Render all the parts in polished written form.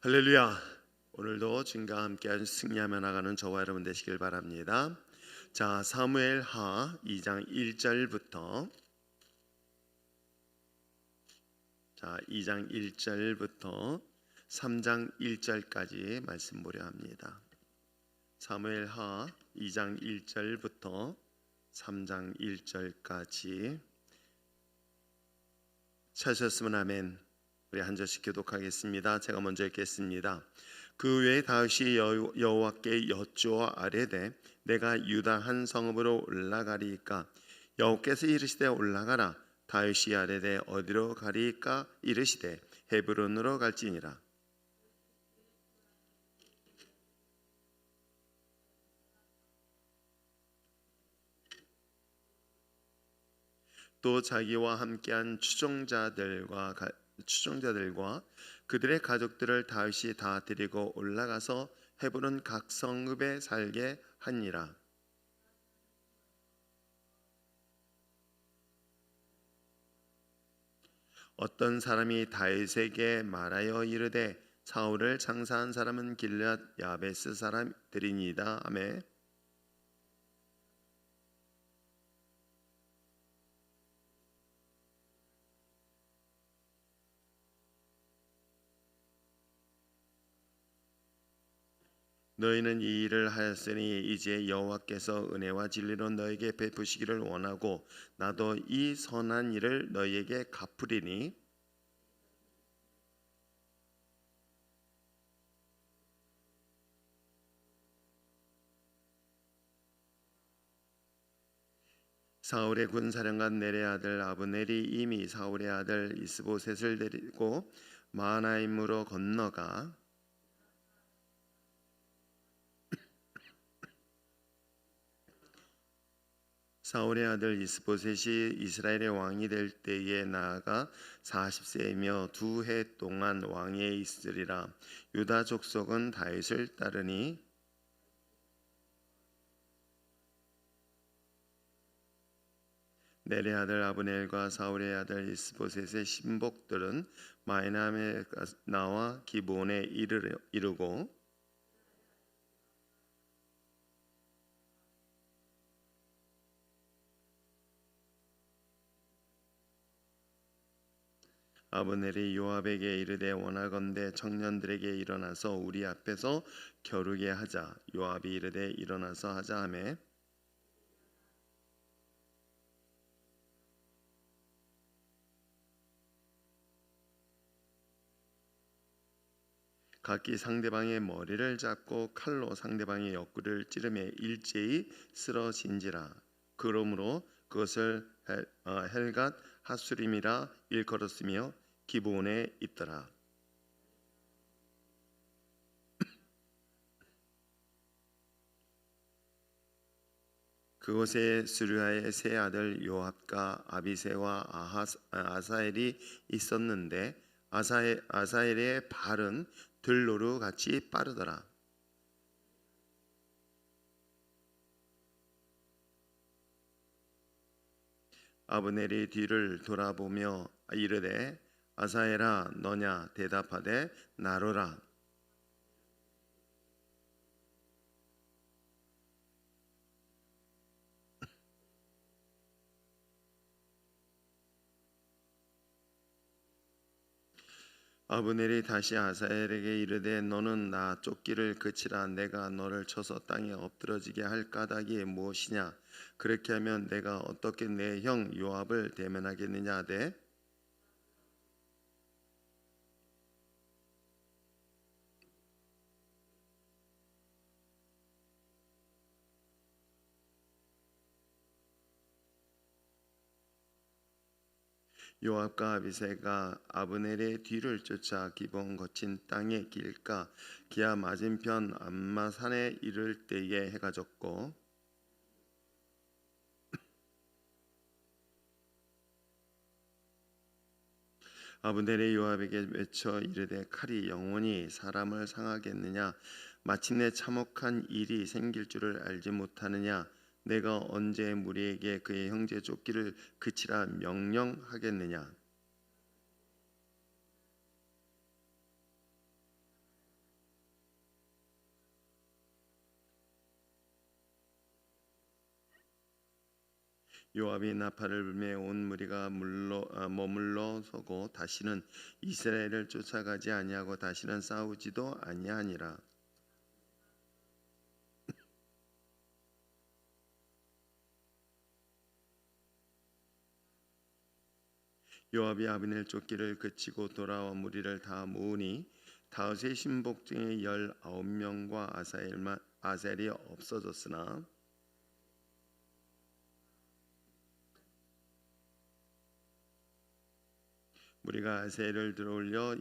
할렐루야. 오늘도 주님과 함께 승리하며 나가는 저와 여러분 되시길 바랍니다. 자, 사무엘하 2장 1절부터 3장 1절까지 말씀 보려 합니다. 사무엘하 2장 1절부터 3장 1절까지 찾으셨으면 아멘. 우리 한 절씩 교독하겠습니다. 제가 먼저 읽겠습니다. 그 외에 다윗이 여호와께 여쭈어 아뢰되 내가 유다 한 성읍으로 올라가리이까? 여호와께서 이르시되 올라가라. 다윗이 아뢰되 어디로 가리이까? 이르시되 헤브론으로 갈지니라. 또 자기와 함께한 추종자들과 그들의 가족들을 다윗이 다 데리고 올라가서 헤브론 각 성읍에 살게 하니라. 어떤 사람이 다윗에게 말하여 이르되 사울을 장사한 사람은 길앗 야베스 사람들이니이다 하매 너희는 이 일을 하였으니 이제 여호와께서 은혜와 진리로 너에게 베푸시기를 원하고 나도 이 선한 일을 너희에게 갚으리니 사울의 군사령관 넬의 아들 아브넬이 이미 사울의 아들 이스보셋을 데리고 마하나임으로 건너가 사울의 아들 이스보셋이 이스라엘의 왕이 될 때에 나아가 40세이며 2해 동안 왕위에 있으리라. 유다 족속은 다윗을 따르니 넬의 아들 아브넬과 사울의 아들 이스보셋의 신복들은 마이남에 나와 기브온에 이르고 아브넬이 요압에게 이르되 원하건대 청년들에게 일어나서 우리 앞에서 겨루게 하자. 요압이 이르되 일어나서 하자 하매 각기 상대방의 머리를 잡고 칼로 상대방의 옆구리를 찌르매 일제히 쓰러진지라. 그러므로 그것을 헬갓 하수림이라 일컬었으며 기브온에 있더라. 그곳에 수르야의 세 아들 요압과 아비새와 아사엘이 있었는데 아사엘의 발은 들노루 같이 빠르더라. 아브넬이 뒤를 돌아보며 이르되 아사엘아 너냐? 대답하되 나로라. 아브넬이 다시 아사엘에게 이르되 너는 나 쫓기를 그치라. 내가 너를 쳐서 땅에 엎드러지게 할 까닭이 무엇이냐? 그렇게 하면 내가 어떻게 내 형 요압을 대면하겠느냐 하되 요압과 아비새가 아브넬의 뒤를 쫓아 기브온 거친 땅의 길가 기아 맞은편 암마산에 이를 때에 해가 졌고 아브넬이 요압에게 외쳐 이르되 칼이 영원히 사람을 상하겠느냐? 마침내 참혹한 일이 생길 줄을 알지 못하느냐? 내가 언제 무리에게 그의 형제 쫓기를 그치라 명령하겠느냐? 요압이 나팔을 불며 온 무리가 머물러 서고 다시는 이스라엘을 쫓아가지 아니하고 다시는 싸우지도 아니하니라. 요압이 아브넬 쫓기를 그치고 돌아와 무리를 다 모으니 다윗의 신복 중에 19명과 아셀이 없어졌으나 무리가 아셀을 들어올려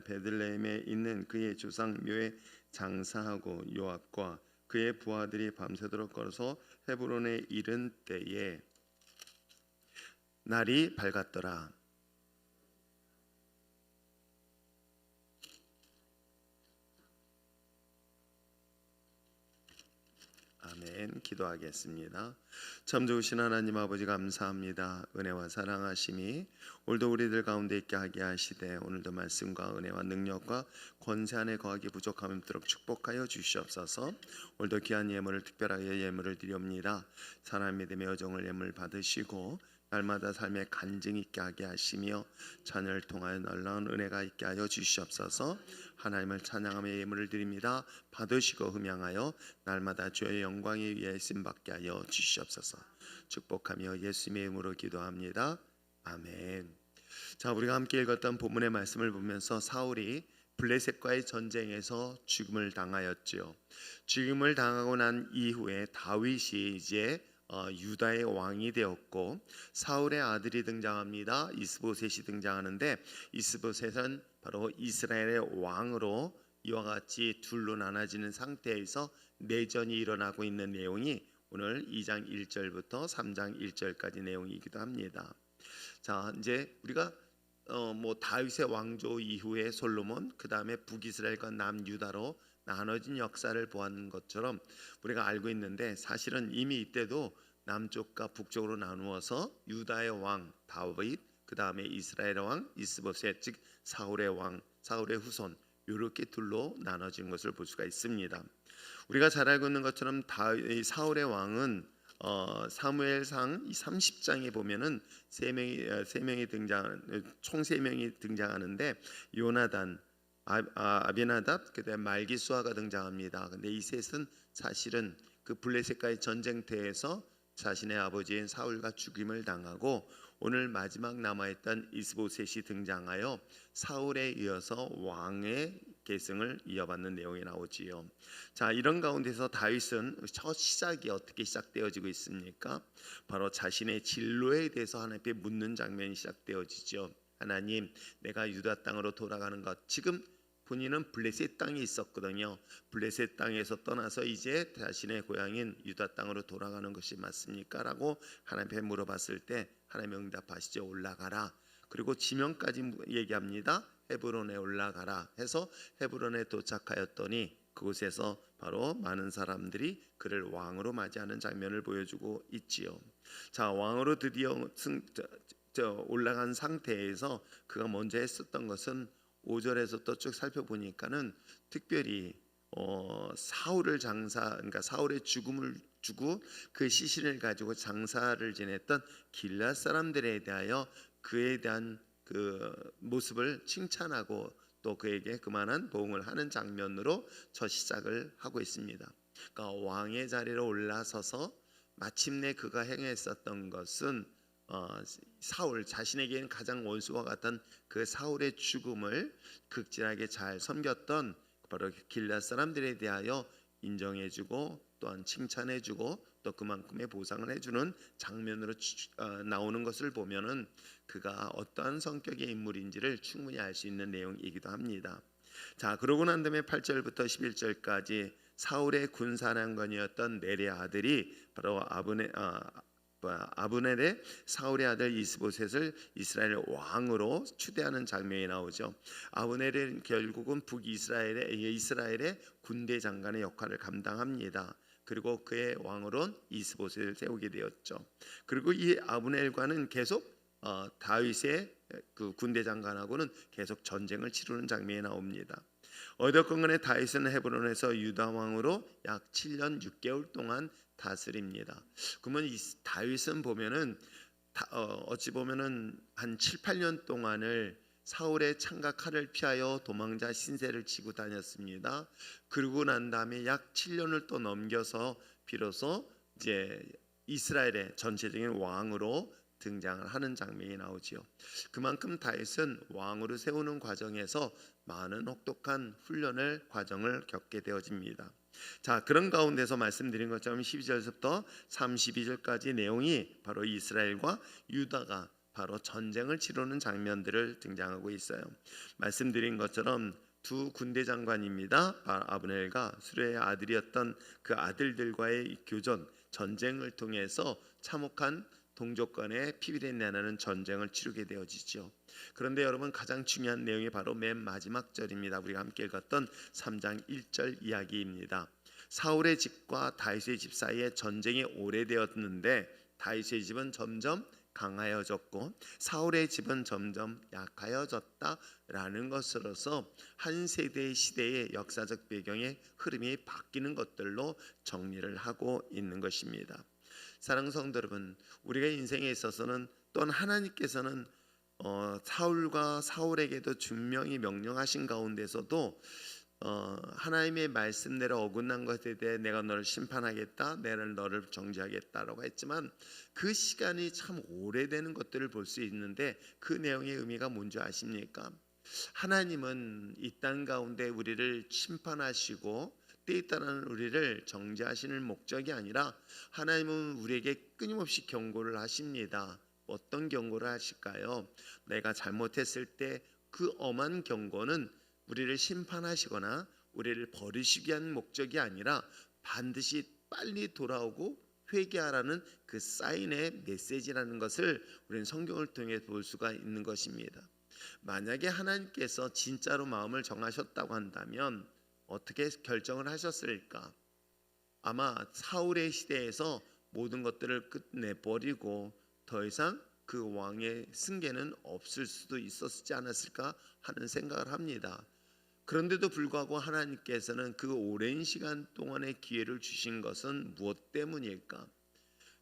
베들레헴에 있는 그의 조상 묘에 장사하고 요압과 그의 부하들이 밤새도록 걸어서 헤브론에 이른 때에 날이 밝았더라. 아멘. 기도하겠습니다. 참 좋으신 하나님 아버지 감사합니다. 은혜와 사랑하심이 오늘도 우리들 가운데 있게 하게 하시되 오늘도 말씀과 은혜와 능력과 권세 안에 거하기 부족함이 없도록 축복하여 주시옵소서. 오늘도 귀한 예물을 특별하게 예물을 드립니다. 사람 믿음의 여정을 예물 받으시고 날마다 삶의 간증 있게 하게 하시며 자녀를 통하여 놀라운 은혜가 있게 하여 주시옵소서. 하나님을 찬양하며 예물을 드립니다. 받으시고 흠양하여 날마다 주의 영광에 위해 쓰임받게 하여 주시옵소서. 축복하며 예수님의 이름으로 기도합니다. 아멘. 자, 우리가 함께 읽었던 본문의 말씀을 보면서 사울이 블레셋과의 전쟁에서 죽음을 당하였지요. 죽음을 당하고 난 이후에 다윗이 이제 유다의 왕이 되었고 사울의 아들이 등장합니다. 이스보셋이 등장하는데 이스보셋은 바로 이스라엘의 왕으로 이와 같이 둘로 나눠지는 상태에서 내전이 일어나고 있는 내용이 오늘 2장 1절부터 3장 1절까지 내용이기도 합니다. 자, 이제 우리가 다윗의 왕조 이후에 솔로몬, 그 다음에 북이스라엘과 남유다로 나눠진 역사를 보았는 것처럼 우리가 알고 있는데 사실은 이미 이때도 남쪽과 북쪽으로 나누어서 유다의 왕 다윗, 그 다음에 이스라엘의 왕 이스보셋, 즉 사울의 왕, 사울의 후손 이렇게 둘로 나눠진 것을 볼 수가 있습니다. 우리가 잘 알고 있는 것처럼 사울의 왕은 사무엘상 30장에 보면은 세 명이 총 3명이 등장하는데 요나단, 아비나답, 그다음에 말기수아가 등장합니다. 근데 이 셋은 사실은 그 블레셋과의 전쟁터에서 자신의 아버지인 사울과 죽임을 당하고 오늘 마지막 남아있던 이스보셋이 등장하여 사울에 이어서 왕의 계승을 이어받는 내용이 나오지요. 자, 이런 가운데서 다윗은 첫 시작이 어떻게 시작되어지고 있습니까? 바로 자신의 진로에 대해서 하나님께 묻는 장면이 시작되어지죠. 하나님, 내가 유다 땅으로 돌아가는 것, 지금 본인은 블레셋 땅에 있었거든요. 블레셋 땅에서 떠나서 이제 자신의 고향인 유다 땅으로 돌아가는 것이 맞습니까? 라고 하나님께 물어봤을 때 하나님 응답하시죠. 올라가라. 그리고 지명까지 얘기합니다. 헤브론에 올라가라 해서 헤브론에 도착하였더니 그곳에서 바로 많은 사람들이 그를 왕으로 맞이하는 장면을 보여주고 있지요. 자, 왕으로 드디어 올라간 상태에서 그가 먼저 했었던 것은 5절에서 또 쭉 살펴보니까는 특별히 그러니까 사울의 죽음을 주고 그 시신을 가지고 장사를 지냈던 길앗 사람들에 대하여 그에 대한 그 모습을 칭찬하고 또 그에게 그만한 보응을 하는 장면으로 첫 시작을 하고 있습니다. 그러니까 왕의 자리로 올라서서 마침내 그가 행했었던 것은 사울 자신에게는 가장 원수와 같은 그 사울의 죽음을 극진하게 잘 섬겼던 바로 길앗 사람들에 대하여 인정해주고 또한 칭찬해주고 또 그만큼의 보상을 해주는 장면으로 나오는 것을 보면은 그가 어떠한 성격의 인물인지를 충분히 알 수 있는 내용이기도 합니다. 자, 그러고 난 다음에 8절부터 11절까지 사울의 군사령관이었던 넬의 아들이 바로 아브넬의 사울의 아들 이스보셋을 이스라엘 왕으로 추대하는 장면이 나오죠. 아브넬은 결국은 이스라엘의 군대 장관의 역할을 감당합니다. 그리고 그의 왕으로 이스보셋을 세우게 되었죠. 그리고 이 아브넬과는 계속 다윗의 그 군대 장관하고는 계속 전쟁을 치르는 장면이 나옵니다. 어쨌건간에 다윗은 헤브론에서 유다 왕으로 약 7년 6개월 동안 다스립니다. 그러면 이 다윗은 보면은 어찌 보면은 한 7, 8년 동안을 사울의 창과 칼을 피하여 도망자 신세를 지고 다녔습니다. 그러고 난 다음에 약 7년을 또 넘겨서 비로소 이제 이스라엘의 전체적인 왕으로 등장을 하는 장면이 나오지요. 그만큼 다윗은 왕으로 세우는 과정에서 많은 혹독한 훈련을 과정을 겪게 되어집니다. 자, 그런 가운데서 말씀드린 것처럼 12절부터 32절까지 내용이 바로 이스라엘과 유다가 바로 전쟁을 치르는 장면들을 등장하고 있어요. 말씀드린 것처럼 두 군대 장관입니다. 아브넬과 수레의 아들이었던 그 아들들과의 교전, 전쟁을 통해서 참혹한 동족 간의 피비린내 나는 전쟁을 치르게 되어지죠. 그런데 여러분, 가장 중요한 내용이 바로 맨 마지막 절입니다. 우리가 함께 읽었던 3장 1절 이야기입니다. 사울의 집과 다윗의 집 사이에 전쟁이 오래되었는데 다윗의 집은 점점 강하여졌고 사울의 집은 점점 약하여졌다라는 것으로서 한 세대의 시대의 역사적 배경의 흐름이 바뀌는 것들로 정리를 하고 있는 것입니다. 사랑하는 성도 여러분, 우리가 인생에 있어서는 또한 하나님께서는 사울과 사울에게도 분명히 명령하신 가운데서도 하나님의 말씀대로 어긋난 것에 대해 내가 너를 심판하겠다, 내가 너를 정죄하겠다라고 했지만 그 시간이 참 오래되는 것들을 볼 수 있는데 그 내용의 의미가 뭔지 아십니까? 하나님은 이 땅 가운데 우리를 심판하시고 때에 따른 우리를 정죄하시는 목적이 아니라 하나님은 우리에게 끊임없이 경고를 하십니다. 어떤 경고를 하실까요? 내가 잘못했을 때 그 엄한 경고는 우리를 심판하시거나 우리를 버리시기 위한 목적이 아니라 반드시 빨리 돌아오고 회개하라는 그 사인의 메시지라는 것을 우리는 성경을 통해 볼 수가 있는 것입니다. 만약에 하나님께서 진짜로 마음을 정하셨다고 한다면 어떻게 결정을 하셨을까? 아마 사울의 시대에서 모든 것들을 끝내버리고 더 이상 그 왕의 승계는 없을 수도 있었지 않았을까 하는 생각을 합니다. 그런데도 불구하고 하나님께서는 그 오랜 시간 동안의 기회를 주신 것은 무엇 때문일까?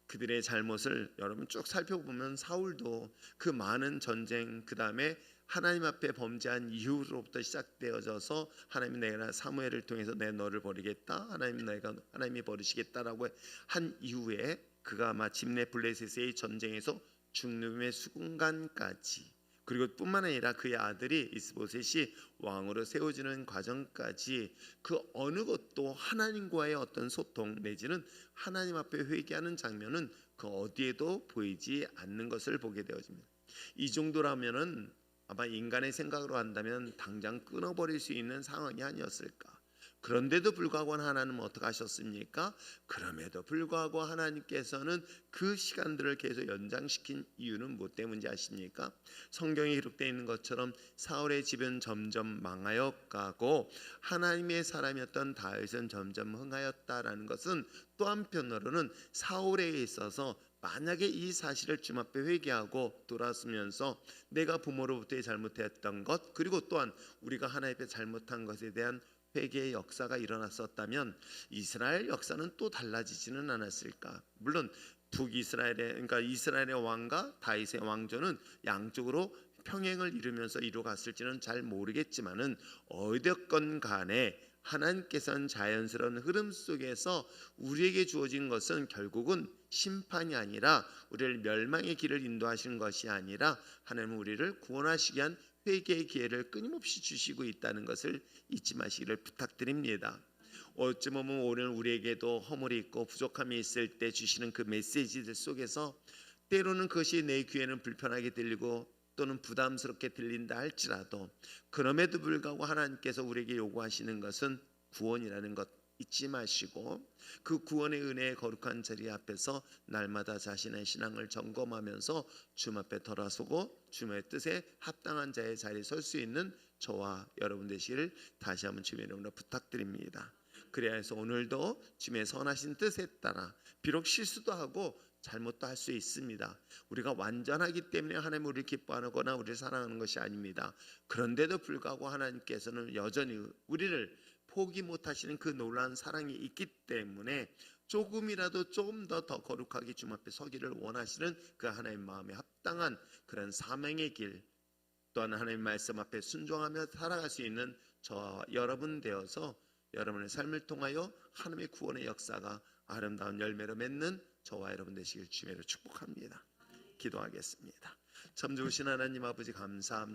그들의 잘못을 여러분 쭉 살펴보면 사울도 그 많은 전쟁, 그 다음에 하나님 앞에 범죄한 이후로부터 시작되어져서 하나님이 내가 사무엘을 통해서 내 너를 버리겠다, 하나님이 버리시겠다라고 한 이후에 그가 마침내 블레셋의 전쟁에서 죽음의 순간까지, 그리고 뿐만 아니라 그의 아들이 이스보셋이 왕으로 세워지는 과정까지 그 어느 것도 하나님과의 어떤 소통 내지는 하나님 앞에 회개하는 장면은 그 어디에도 보이지 않는 것을 보게 되어집니다. 이 정도라면은 아마 인간의 생각으로 한다면 당장 끊어버릴 수 있는 상황이 아니었을까. 그런데도 불구하고 하나님은 어떻게 하셨습니까? 그럼에도 불구하고 하나님께서는 그 시간들을 계속 연장시킨 이유는 무엇 때문인지 아십니까? 성경에 기록되어 있는 것처럼 사울의 집은 점점 망하여 가고 하나님의 사람이었던 다윗은 점점 흥하였다라는 것은 또 한편으로는 사울에 있어서 만약에 이 사실을 주님 앞에 회개하고 돌아서면서 내가 부모로부터 잘못했던 것, 그리고 또한 우리가 하나님 앞에 잘못한 것에 대한 회개의 역사가 일어났었다면 이스라엘 역사는 또 달라지지는 않았을까? 물론 그러니까 이스라엘의 왕과 다윗의 왕조는 양쪽으로 평행을 이루면서 이루어갔을지는 잘 모르겠지만은 어디건 간에 하나님께서는 자연스러운 흐름 속에서 우리에게 주어진 것은 결국은 심판이 아니라 우리를 멸망의 길을 인도하시는 것이 아니라 하나님은 우리를 구원하시기 위한 회개의 기회를 끊임없이 주시고 있다는 것을 잊지 마시기를 부탁드립니다. 어찌 보면 오늘 우리에게도 허물이 있고 부족함이 있을 때 주시는 그 메시지들 속에서 때로는 그것이 내 귀에는 불편하게 들리고 또는 부담스럽게 들린다 할지라도 그럼에도 불구하고 하나님께서 우리에게 요구하시는 것은 구원이라는 것 잊지 마시고 그 구원의 은혜의 거룩한 자리 앞에서 날마다 자신의 신앙을 점검하면서 주님 앞에 돌아서고 주님의 뜻에 합당한 자의 자리에 설 수 있는 저와 여러분 되시기를 다시 한번 주님의 이름으로 부탁드립니다. 그래야 해서 오늘도 주님의 선하신 뜻에 따라 비록 실수도 하고 잘못도 할 수 있습니다. 우리가 완전하기 때문에 하나님 우리를 기뻐하거나 우리를 사랑하는 것이 아닙니다. 그런데도 불구하고 하나님께서는 여전히 우리를 포기 못하시는 그 놀라운 사랑이 있기 때문에 조금이라도 좀 더 거룩하게 주님 앞에 서기를 원하시는 그 하나님 마음에 합당한 그런 사명의 길, 또한 하나님 말씀 앞에 순종하며 살아갈 수 있는 저와 여러분 되어서 여러분의 삶을 통하여 하나님의 구원의 역사가 아름다운 열매로 맺는 저와 여러분 되시길 주님으로 축복합니다. 기도하겠습니다. 참 좋으신 하나님 아버지 감사합니다.